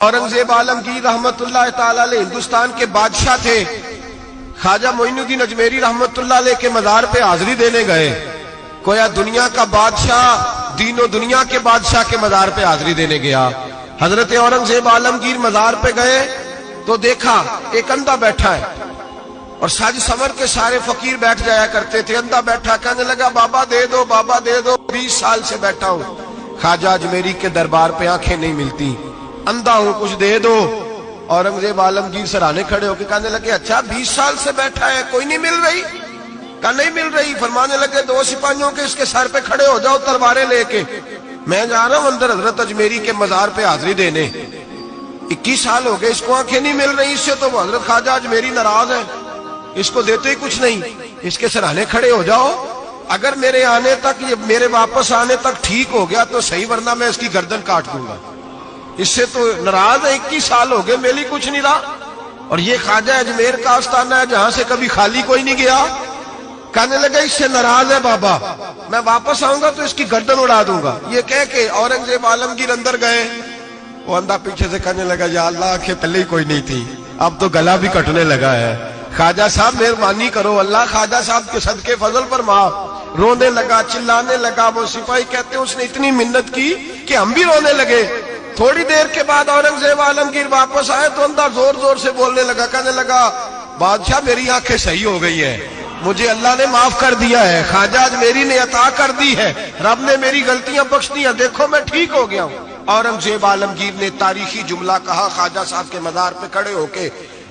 औरंगजेब आलमगीर रहमतुल्लाह ताला अलैह हिंदुस्तान के बादशाह थे। ख्वाजा मोइनुद्दीन अजमेरी रहमतुल्लाह अलैह के मज़ार पे हाजिरी देने गए। कोया दुनिया का बादशाह दीनो दुनिया के बादशाह के मज़ार पे हाजिरी देने गया। हजरत औरंगजेब आलमगीर मज़ार पे गए तो देखा एक अंधा बैठा है और साज समर के सारे फकीर बैठ जाया करते थे। अंधा बैठा, कहने लगा बाबा दे दो, बाबा दे दो, 20 साल से बैठा हूं ख्वाजा अजमेरी के दरबार पे आंखें नहीं मिलती, अंधा हूं, कुछ दे दो। औरंगजेब आलमगीर सराहने खड़े होकर कहने लगे अच्छा 20 साल से बैठा है, कोई नहीं मिल रही? कहा नहीं मिल रही। फरमाने लगे 2 सिपाहियों के इसके सर पे खड़े हो जाओ तलवारें लेके, मैं जा रहा हूं अंदर हजरत अजमेरी के मजार पे हाजिरी देने। 21 साल हो गए इसको आंखें नहीं मिल रही, इससे तो हजरत ख्वाजा अजमेरी नाराज है, इसको देते ही कुछ नहीं, इसके सराहने खड़े हो जाओ। अगर मेरे आने तक, ये मेरे वापस आने तक ठीक हो गया तो सही, वरना मैं इसकी गर्दन काट दूंगा। इससे तो नाराज है, 21 साल हो गए मेली कुछ नहीं रहा। और ये ख्वाजा अजमेर का आस्थाना है जहां से कभी खाली कोई नहीं गया। कहने लगे इससे नाराज है बाबा, मैं वापस आऊंगा तो इसकी गर्दन उड़ा दूंगा। ये कह के औरंगजेब आलमगीर अंदर गए। वो अंधा पीछे से कहने लगा या अल्लाह के पहले ही कोई नहीं थी, अब तो गला भी कटने लगा है। ख्वाजा साहब मेहरबानी करो, अल्लाह ख्वाजा साहब के सदके फजल पर माफ। रोने लगा, चिल्लाने लगा। वो सिपाही कहते हैं उसने इतनी मिन्नत की कि हम भी रोने लगे। थोड़ी देर के बाद औरंगजेब आलमगीर वापस आए तो अंदर जोर जोर से बोलने लगा, कहने लगा बादशाह मेरी आंखें सही हो गई है, मुझे अल्लाह ने माफ कर दिया है, ख्वाजा अजमेरी ने अता कर दी है, रब ने मेरी गलतियां बख्श दी है, देखो मैं ठीक हो गया हूं। औरंगजेब आलमगीर ने तारीखी जुमला कहा ख्वाजा साहब के मजार पे खड़े होके,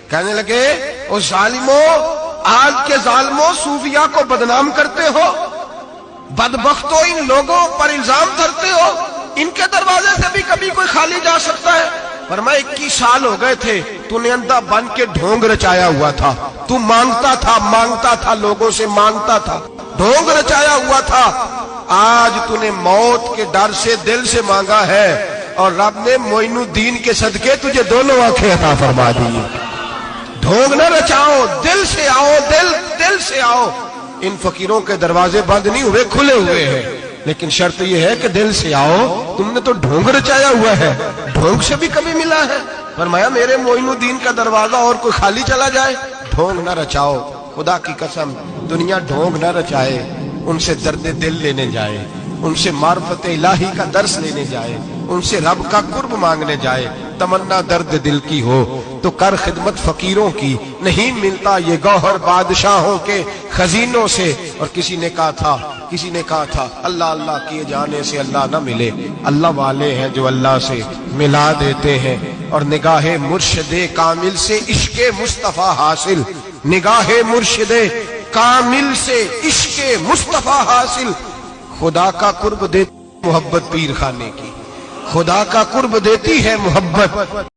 कहने लगे ओ जालिमो, आज के जालिमो सूफिया को बदनाम करते हो, बदबख्तो इन लोगों पर इल्जाम धरते हो, इनके दरवाजे से भी कभी कोई खाली जा सकता है? पर मैं 21 साल हो गए थे, तूने अंधा बन के ढोंग रचाया हुआ था, तू मांगता था लोगों से, मांगता था, ढोंग रचाया हुआ था। आज तूने मौत के डर से दिल से मांगा है और रब ने मोइनुद्दीन के सदके तुझे दोनों आंखें अता फरमा दी। ढोंग न रचाओ, दिल से आओ, दिल से आओ। इन फकीरों के दरवाजे बंद नहीं हुए, खुले हुए हैं, लेकिन शर्त यह है कि दिल से आओ। तुमने तो ढोंग रचाया हुआ है, ढोंग से भी कभी मिला है? फरमाया मेरे मोइनुद्दीन का दरवाजा और कोई खाली चला जाए? ढोंग न रचाओ, खुदा की कसम दुनिया ढोंग न रचाए, उनसे दर्द दिल लेने जाए, उनसे मार्फत इलाही का दर्स लेने जाए, उनसे रब का कुर्ब मांगने जाए। तमन्ना दर्द दिल की हो तो कर खिदमत फकीरों की, नहीं मिलता ये गौहर बादशाहों के खजीनों से। और किसी ने कहा था अल्लाह अल्लाह किए जाने से अल्लाह न मिले, अल्लाह वाले हैं जो अल्लाह से मिला देते हैं। और निगाहे मुर्शिदे कामिल से इश्के मुस्तफा हासिल, निगाहे मुर्शिदे कामिल से इश्के मुस्तफा हासिल। खुदा का कुर्ब देती मोहब्बत पीर खाने की, खुदा का कुर्ब देती है मोहब्बत।